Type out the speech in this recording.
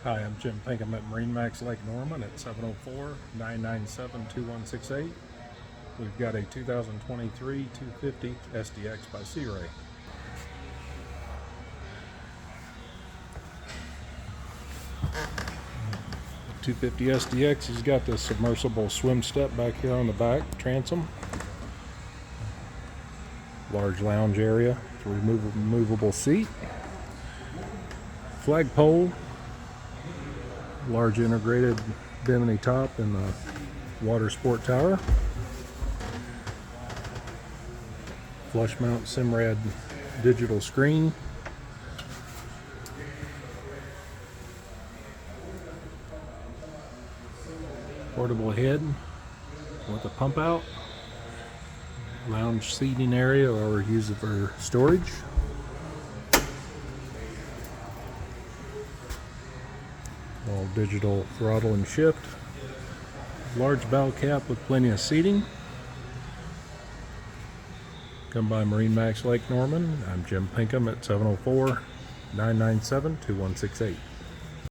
Hi, I'm Jim Pinkham at MarineMax Lake Norman at 704-997-2168. We've got a 2023 250 SDX by Sea Ray. 250 SDX has got the submersible swim step back here on the back transom. Large lounge area, removable seat. Flagpole. Large integrated bimini top in the water sport tower. Flush mount Simrad digital screen. Portable head with a pump out. Lounge seating area or use it for storage. All digital throttle and shift. Large bow cap with plenty of seating. Come by MarineMax Lake Norman. I'm Jim Pinkham at 704-997-2168.